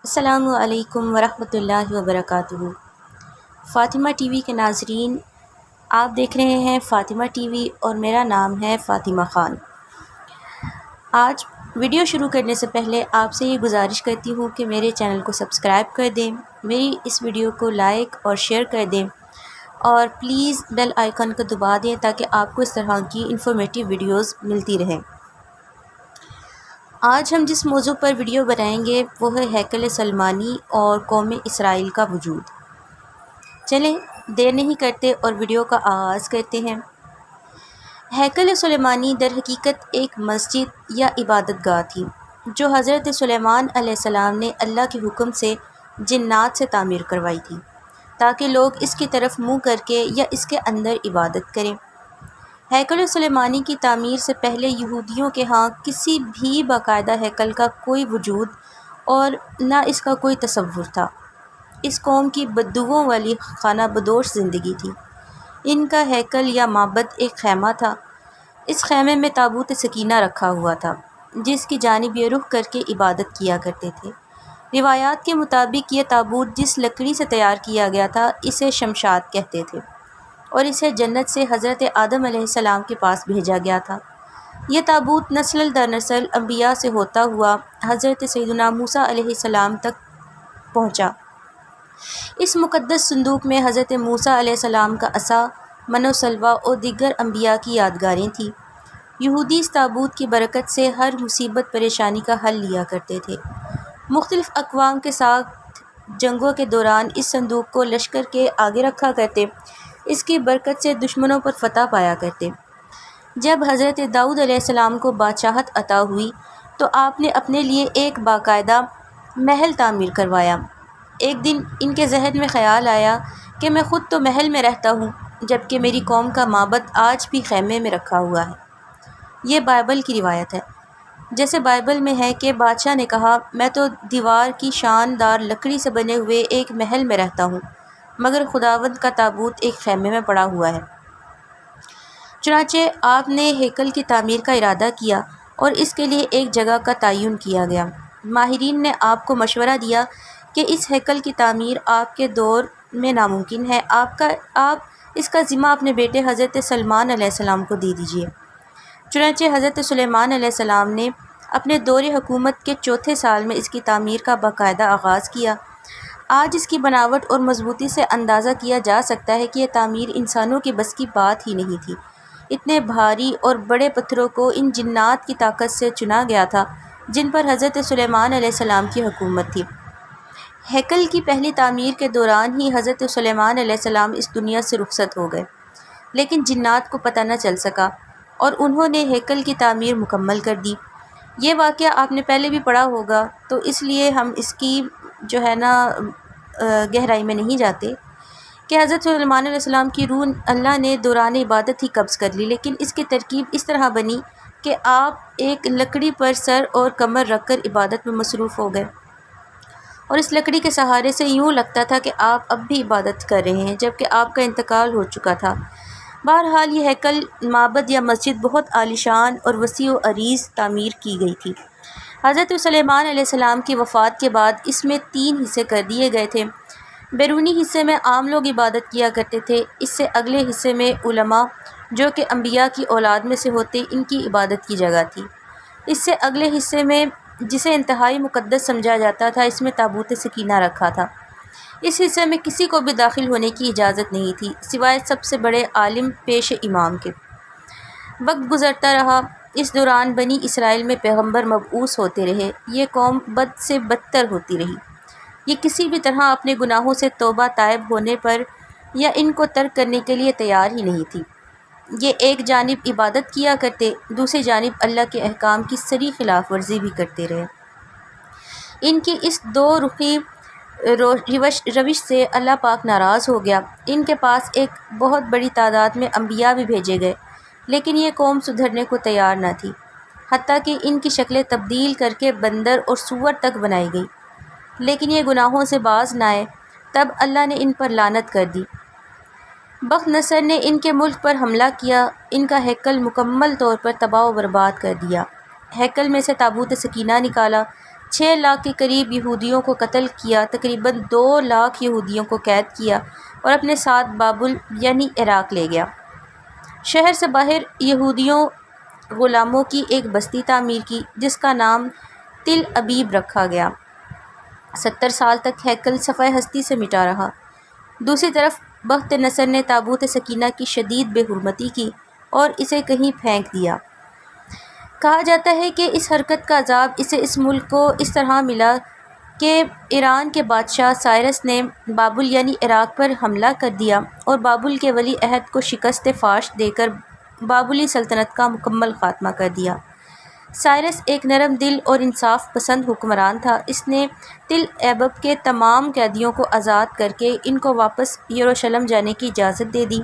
السلام علیکم ورحمۃ اللہ وبرکاتہ۔ فاطمہ ٹی وی کے ناظرین، آپ دیکھ رہے ہیں فاطمہ ٹی وی اور میرا نام ہے فاطمہ خان۔ آج ویڈیو شروع کرنے سے پہلے آپ سے یہ گزارش کرتی ہوں کہ میرے چینل کو سبسکرائب کر دیں، میری اس ویڈیو کو لائک اور شیئر کر دیں اور پلیز بیل آئیکن کو دبا دیں تاکہ آپ کو اس طرح کی انفارمیٹیو ویڈیوز ملتی رہیں۔ آج ہم جس موضوع پر ویڈیو بنائیں گے وہ ہے ہیکل سلیمانی اور قوم اسرائیل کا وجود۔ چلیں دیر نہیں کرتے اور ویڈیو کا آغاز کرتے ہیں۔ ہیکل سلیمانی در حقیقت ایک مسجد یا عبادت گاہ تھی جو حضرت سلیمان علیہ السلام نے اللہ کے حکم سے جنات سے تعمیر کروائی تھی تاکہ لوگ اس کی طرف منہ کر کے یا اس کے اندر عبادت کریں۔ ہیکل سلیمانی کی تعمیر سے پہلے یہودیوں کے ہاں کسی بھی باقاعدہ ہیکل کا کوئی وجود اور نہ اس کا کوئی تصور تھا۔ اس قوم کی بددعاؤں والی خانہ بدوش زندگی تھی۔ ان کا ہیکل یا معبد ایک خیمہ تھا۔ اس خیمے میں تابوت سکینہ رکھا ہوا تھا جس کی جانب یہ رخ کر کے عبادت کیا کرتے تھے۔ روایات کے مطابق یہ تابوت جس لکڑی سے تیار کیا گیا تھا اسے شمشاد کہتے تھے اور اسے جنت سے حضرت آدم علیہ السلام کے پاس بھیجا گیا تھا۔ یہ تابوت نسل در نسل انبیاء سے ہوتا ہوا حضرت سیدنا موسیٰ علیہ السلام تک پہنچا۔ اس مقدس صندوق میں حضرت موسیٰ علیہ السلام کا عصا، من و سلوہ اور دیگر انبیاء کی یادگاریں تھیں۔ یہودی اس تابوت کی برکت سے ہر مصیبت پریشانی کا حل لیا کرتے تھے۔ مختلف اقوام کے ساتھ جنگوں کے دوران اس صندوق کو لشکر کے آگے رکھا کرتے، اس کی برکت سے دشمنوں پر فتح پایا کرتے۔ جب حضرت داؤد علیہ السلام کو بادشاہت عطا ہوئی تو آپ نے اپنے لیے ایک باقاعدہ محل تعمیر کروایا۔ ایک دن ان کے ذہن میں خیال آیا کہ میں خود تو محل میں رہتا ہوں جبکہ میری قوم کا معبد آج بھی خیمے میں رکھا ہوا ہے۔ یہ بائبل کی روایت ہے۔ جیسے بائبل میں ہے کہ بادشاہ نے کہا، میں تو دیوار کی شاندار لکڑی سے بنے ہوئے ایک محل میں رہتا ہوں مگر خداوند کا تابوت ایک خیمے میں پڑا ہوا ہے۔ چنانچہ آپ نے ہیکل کی تعمیر کا ارادہ کیا اور اس کے لیے ایک جگہ کا تعین کیا گیا۔ ماہرین نے آپ کو مشورہ دیا کہ اس ہیکل کی تعمیر آپ کے دور میں ناممکن ہے، آپ اس کا ذمہ اپنے بیٹے حضرت سلیمان علیہ السلام کو دے دیجیے۔ چنانچہ حضرت سلیمان علیہ السلام نے اپنے دور حکومت کے چوتھے سال میں اس کی تعمیر کا باقاعدہ آغاز کیا۔ آج اس کی بناوٹ اور مضبوطی سے اندازہ کیا جا سکتا ہے کہ یہ تعمیر انسانوں کے بس کی بات ہی نہیں تھی۔ اتنے بھاری اور بڑے پتھروں کو ان جنات کی طاقت سے چنا گیا تھا جن پر حضرت سلیمان علیہ السلام کی حکومت تھی۔ ہیکل کی پہلی تعمیر کے دوران ہی حضرت سلیمان علیہ السلام اس دنیا سے رخصت ہو گئے، لیکن جنات کو پتہ نہ چل سکا اور انہوں نے ہیکل کی تعمیر مکمل کر دی۔ یہ واقعہ آپ نے پہلے بھی پڑھا ہوگا تو اس لیے ہم اس کی گہرائی میں نہیں جاتے کہ حضرت سلیمان علیہ السلام کی روح اللہ نے دوران عبادت ہی قبض کر لی، لیکن اس کی ترکیب اس طرح بنی کہ آپ ایک لکڑی پر سر اور کمر رکھ کر عبادت میں مصروف ہو گئے اور اس لکڑی کے سہارے سے یوں لگتا تھا کہ آپ اب بھی عبادت کر رہے ہیں جبکہ آپ کا انتقال ہو چکا تھا۔ بہرحال یہ ہیکل، معبد یا مسجد بہت عالیشان اور وسیع و عریض تعمیر کی گئی تھی۔ حضرت سلیمان علیہ السلام کی وفات کے بعد اس میں 3 حصے کر دیے گئے تھے۔ بیرونی حصے میں عام لوگ عبادت کیا کرتے تھے، اس سے اگلے حصے میں علماء جو کہ انبیاء کی اولاد میں سے ہوتے ان کی عبادت کی جگہ تھی۔ اس سے اگلے حصے میں جسے انتہائی مقدس سمجھا جاتا تھا، اس میں تابوت سکینہ رکھا تھا۔ اس حصے میں کسی کو بھی داخل ہونے کی اجازت نہیں تھی سوائے سب سے بڑے عالم پیش امام کے۔ وقت گزرتا رہا، اس دوران بنی اسرائیل میں پیغمبر مبعوث ہوتے رہے۔ یہ قوم بد سے بدتر ہوتی رہی۔ یہ کسی بھی طرح اپنے گناہوں سے توبہ طائب ہونے پر یا ان کو ترک کرنے کے لیے تیار ہی نہیں تھی۔ یہ ایک جانب عبادت کیا کرتے، دوسری جانب اللہ کے احکام کی صریح خلاف ورزی بھی کرتے رہے۔ ان کی اس دو رخی روش سے اللہ پاک ناراض ہو گیا۔ ان کے پاس ایک بہت بڑی تعداد میں انبیاء بھی بھیجے گئے لیکن یہ قوم سدھرنے کو تیار نہ تھی، حتیٰ کہ ان کی شکلیں تبدیل کر کے بندر اور سور تک بنائی گئی، لیکن یہ گناہوں سے باز نہ آئے۔ تب اللہ نے ان پر لعنت کر دی۔ بخت نصر نے ان کے ملک پر حملہ کیا، ان کا ہیکل مکمل طور پر تباہ و برباد کر دیا۔ ہیکل میں سے تابوت سکینہ نکالا 6 لاکھ کے قریب یہودیوں کو قتل کیا، تقریباً 2 لاکھ یہودیوں کو قید کیا اور اپنے ساتھ بابل یعنی عراق لے گیا۔ شہر سے باہر یہودیوں غلاموں کی ایک بستی تعمیر کی جس کا نام تل ابیب رکھا گیا۔ 70 سال تک ہیکل صفحہ ہستی سے مٹا رہا۔ دوسری طرف بخت نصر نے تابوت سکینہ کی شدید بے حرمتی کی اور اسے کہیں پھینک دیا۔ کہا جاتا ہے کہ اس حرکت کا عذاب اسے اس ملک کو اس طرح ملا کہ ایران کے بادشاہ سائرس نے بابل یعنی عراق پر حملہ کر دیا اور بابل کے ولی عہد کو شکست فاش دے کر بابلی سلطنت کا مکمل خاتمہ کر دیا۔ سائرس ایک نرم دل اور انصاف پسند حکمران تھا۔ اس نے تل ایبب کے تمام قیدیوں کو آزاد کر کے ان کو واپس یروشلم جانے کی اجازت دے دی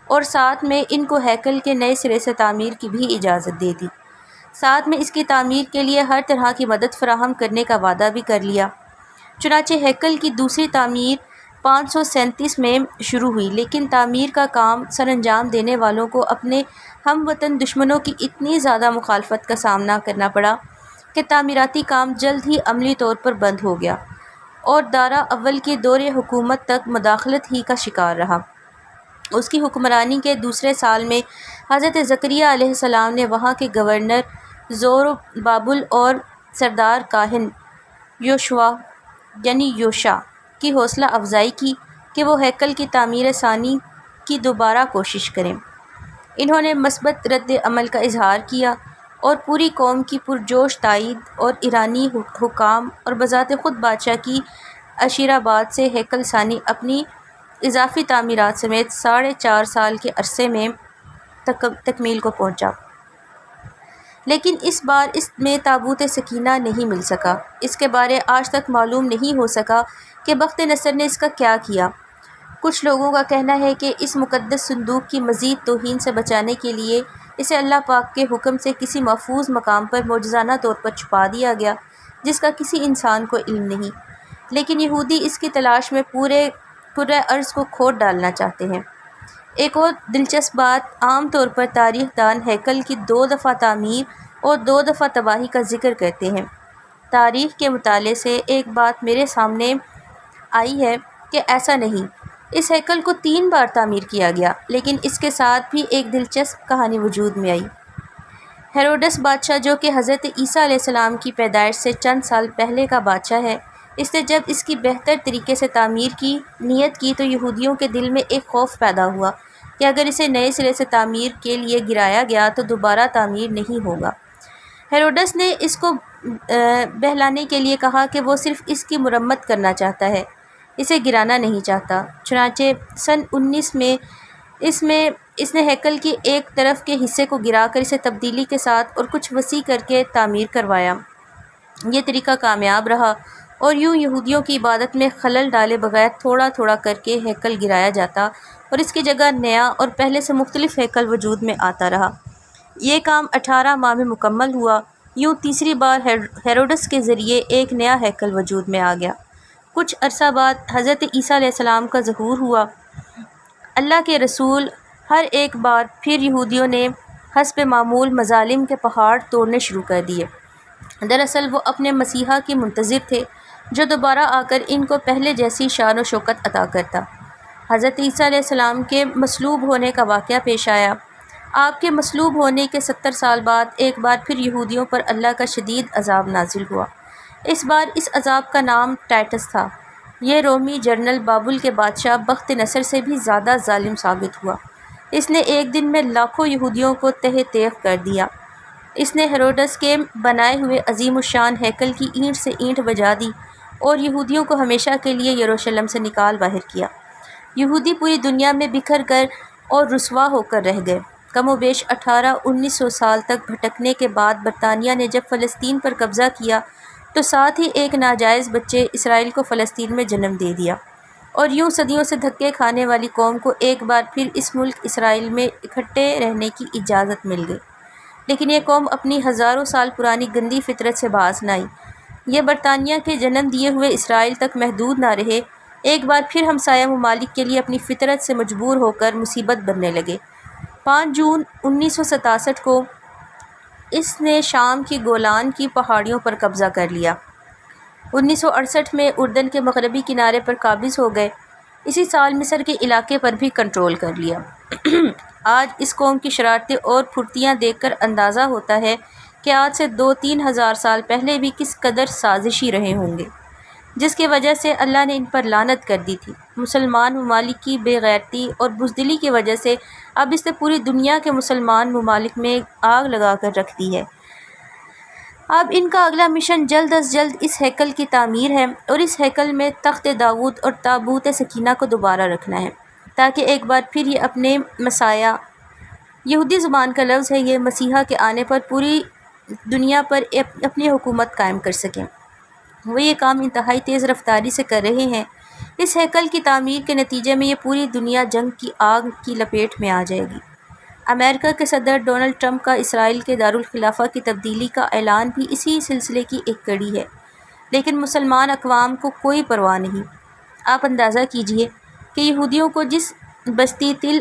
اور ساتھ میں ان کو ہیکل کے نئے سرے سے تعمیر کی بھی اجازت دے دی۔ ساتھ میں اس کی تعمیر کے لیے ہر طرح کی مدد فراہم کرنے کا وعدہ بھی کر لیا۔ چنانچہ ہیکل کی دوسری تعمیر 537 میں شروع ہوئی، لیکن تعمیر کا کام سر انجام دینے والوں کو اپنے ہم وطن دشمنوں کی اتنی زیادہ مخالفت کا سامنا کرنا پڑا کہ تعمیراتی کام جلد ہی عملی طور پر بند ہو گیا اور دارا اول کے دور حکومت تک مداخلت ہی کا شکار رہا۔ اس کی حکمرانی کے دوسرے سال میں حضرت زکریا علیہ السلام نے وہاں کے گورنر زوروبابل اور سردار کاہن یوشوا یعنی یوشع کی حوصلہ افزائی کی کہ وہ ہیکل کی تعمیر ثانی کی دوبارہ کوشش کریں۔ انہوں نے مثبت رد عمل کا اظہار کیا اور پوری قوم کی پرجوش تائید اور ایرانی حکام اور بذات خود بادشاہ کی عشیرآباد سے ہیکل ثانی اپنی اضافی تعمیرات سمیت 4.5 سال کے عرصے میں تکمیل کو پہنچا۔ لیکن اس بار اس میں تابوت سکینہ نہیں مل سکا۔ اس کے بارے آج تک معلوم نہیں ہو سکا کہ بخت نصر نے اس کا کیا کیا۔ کچھ لوگوں کا کہنا ہے کہ اس مقدس صندوق کی مزید توہین سے بچانے کے لیے اسے اللہ پاک کے حکم سے کسی محفوظ مقام پر معجزانہ طور پر چھپا دیا گیا جس کا کسی انسان کو علم نہیں، لیکن یہودی اس کی تلاش میں پورے کرۂ ارض کو کھود ڈالنا چاہتے ہیں۔ ایک اور دلچسپ بات، عام طور پر تاریخ دان ہیکل کی 2 دفعہ تعمیر اور 2 دفعہ تباہی کا ذکر کرتے ہیں۔ تاریخ کے مطالعے سے ایک بات میرے سامنے آئی ہے کہ ایسا نہیں، اس ہیکل کو 3 بار تعمیر کیا گیا، لیکن اس کے ساتھ بھی ایک دلچسپ کہانی وجود میں آئی۔ ہیروڈس بادشاہ جو کہ حضرت عیسیٰ علیہ السلام کی پیدائش سے چند سال پہلے کا بادشاہ ہے، اس نے جب اس کی بہتر طریقے سے تعمیر کی نیت کی تو یہودیوں کے دل میں ایک خوف پیدا ہوا کہ اگر اسے نئے سرے سے تعمیر کے لیے گرایا گیا تو دوبارہ تعمیر نہیں ہوگا۔ ہیروڈس نے اس کو بہلانے کے لیے کہا کہ وہ صرف اس کی مرمت کرنا چاہتا ہے، اسے گرانا نہیں چاہتا۔ چنانچہ سن 19 میں اس نے ہیکل کی ایک طرف کے حصے کو گرا کر اسے تبدیلی کے ساتھ اور کچھ وسیع کر کے تعمیر کروایا۔ یہ طریقہ کامیاب رہا اور یوں یہودیوں کی عبادت میں خلل ڈالے بغیر تھوڑا تھوڑا کر کے ہیکل گرایا جاتا اور اس کی جگہ نیا اور پہلے سے مختلف ہیکل وجود میں آتا رہا۔ یہ کام 18 ماہ میں مکمل ہوا۔ یوں تیسری بار ہیروڈس کے ذریعے ایک نیا ہیکل وجود میں آ گیا۔ کچھ عرصہ بعد حضرت عیسیٰ علیہ السلام کا ظہور ہوا۔ اللہ کے رسول ہر ایک بار پھر یہودیوں نے حسب معمول مظالم کے پہاڑ توڑنے شروع کر دیے۔ دراصل وہ اپنے مسیحا کے منتظر تھے جو دوبارہ آ کر ان کو پہلے جیسی شان و شوکت عطا کرتا۔ حضرت عیسیٰ علیہ السلام کے مصلوب ہونے کا واقعہ پیش آیا۔ آپ کے مصلوب ہونے کے 70 سال بعد ایک بار پھر یہودیوں پر اللہ کا شدید عذاب نازل ہوا۔ اس بار اس عذاب کا نام ٹائٹس تھا۔ یہ رومی جنرل بابل کے بادشاہ بخت نصر سے بھی زیادہ ظالم ثابت ہوا۔ اس نے ایک دن میں لاکھوں یہودیوں کو تہہ تیغ کر دیا۔ اس نے ہیروڈس کے بنائے ہوئے عظیم الشان ہیکل کی اینٹ سے اینٹ بجا دی اور یہودیوں کو ہمیشہ کے لیے یروشلم سے نکال باہر کیا۔ یہودی پوری دنیا میں بکھر کر اور رسوا ہو کر رہ گئے۔ کم و بیش 1800-1900 سال تک بھٹکنے کے بعد برطانیہ نے جب فلسطین پر قبضہ کیا تو ساتھ ہی ایک ناجائز بچے اسرائیل کو فلسطین میں جنم دے دیا، اور یوں صدیوں سے دھکے کھانے والی قوم کو ایک بار پھر اس ملک اسرائیل میں اکٹھے رہنے کی اجازت مل گئی۔ لیکن یہ قوم اپنی ہزاروں سال پرانی گندی فطرت سے باز نہ آئی۔ یہ برطانیہ کے جنم دیے ہوئے اسرائیل تک محدود نہ رہے، ایک بار پھر ہمسایہ ممالک کے لیے اپنی فطرت سے مجبور ہو کر مصیبت بننے لگے۔ 5 جون 1967 کو اس نے شام کی گولان کی پہاڑیوں پر قبضہ کر لیا۔ 1968 میں اردن کے مغربی کنارے پر قابض ہو گئے۔ اسی سال مصر کے علاقے پر بھی کنٹرول کر لیا۔ آج اس قوم کی شرارتیں اور پھرتیاں دیکھ کر اندازہ ہوتا ہے کہ آج سے 2-3 ہزار سال پہلے بھی کس قدر سازشی رہے ہوں گے، جس کی وجہ سے اللہ نے ان پر لعنت کر دی تھی۔ مسلمان ممالک کی بے غیرتی اور بزدلی کی وجہ سے اب اس نے پوری دنیا کے مسلمان ممالک میں آگ لگا کر رکھ دی ہے۔ اب ان کا اگلا مشن جلد از جلد اس ہیکل کی تعمیر ہے اور اس ہیکل میں تخت داؤد اور تابوت سکینہ کو دوبارہ رکھنا ہے، تاکہ ایک بار پھر یہ اپنے مسیح، یہودی زبان کا لفظ ہے یہ، مسیحا کے آنے پر پوری دنیا پر اپنی حکومت قائم کر سکیں۔ وہ یہ کام انتہائی تیز رفتاری سے کر رہے ہیں۔ اس ہیکل کی تعمیر کے نتیجے میں یہ پوری دنیا جنگ کی آگ کی لپیٹ میں آ جائے گی۔ امریکہ کے صدر ڈونلڈ ٹرمپ کا اسرائیل کے دارالخلافہ کی تبدیلی کا اعلان بھی اسی سلسلے کی ایک کڑی ہے، لیکن مسلمان اقوام کو کوئی پرواہ نہیں۔ آپ اندازہ کیجئے کہ یہودیوں کو جس بستی تل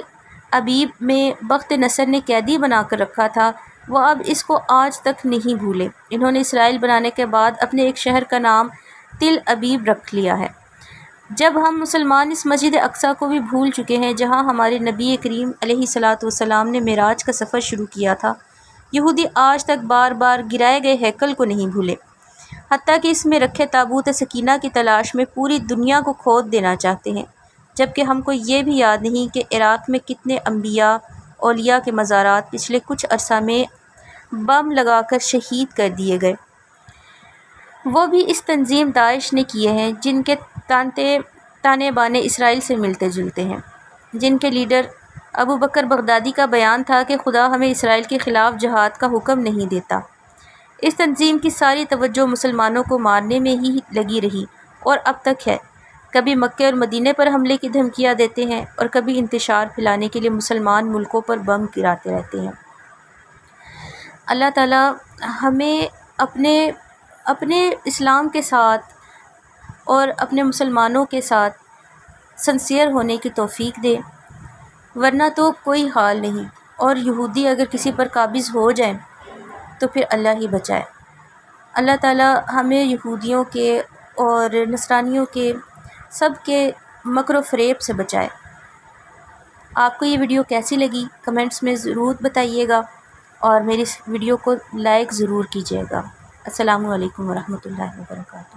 ابیب میں بخت نصر نے قیدی بنا کر رکھا تھا، وہ اب اس کو آج تک نہیں بھولے۔ انہوں نے اسرائیل بنانے کے بعد اپنے ایک شہر کا نام تل ابیب رکھ لیا ہے۔ جب ہم مسلمان اس مسجد اقصیٰ کو بھی بھول چکے ہیں جہاں ہمارے نبی کریم علیہ الصلاۃ والسلام نے معراج کا سفر شروع کیا تھا، یہودی آج تک بار بار گرائے گئے ہیکل کو نہیں بھولے، حتیٰ کہ اس میں رکھے تابوت سکینہ کی تلاش میں پوری دنیا کو کھود دینا چاہتے ہیں، جبکہ ہم کو یہ بھی یاد نہیں کہ عراق میں کتنے انبیاء اولیاء کے مزارات پچھلے کچھ عرصہ میں بم لگا کر شہید کر دیے گئے۔ وہ بھی اس تنظیم داعش نے کیے ہیں، جن کے تانے بانے اسرائیل سے ملتے جلتے ہیں، جن کے لیڈر ابو بکر بغدادی کا بیان تھا کہ خدا ہمیں اسرائیل کے خلاف جہاد کا حکم نہیں دیتا۔ اس تنظیم کی ساری توجہ مسلمانوں کو مارنے میں ہی لگی رہی اور اب تک ہے۔ کبھی مکے اور مدینے پر حملے کی دھمکیاں دیتے ہیں اور کبھی انتشار پھیلانے کے لیے مسلمان ملکوں پر بم گراتے رہتے ہیں۔ اللہ تعالیٰ ہمیں اپنے اسلام کے ساتھ اور اپنے مسلمانوں کے ساتھ سنسیئر ہونے کی توفیق دے، ورنہ تو کوئی حال نہیں۔ اور یہودی اگر کسی پر قابض ہو جائیں تو پھر اللہ ہی بچائے۔ اللہ تعالیٰ ہمیں یہودیوں کے اور نصرانیوں کے سب کے مکر و فریب سے بچائے۔ آپ کو یہ ویڈیو کیسی لگی کمنٹس میں ضرور بتائیے گا اور میری اس ویڈیو کو لائک ضرور کیجیے گا۔ السلام علیکم ورحمۃ اللہ وبرکاتہ۔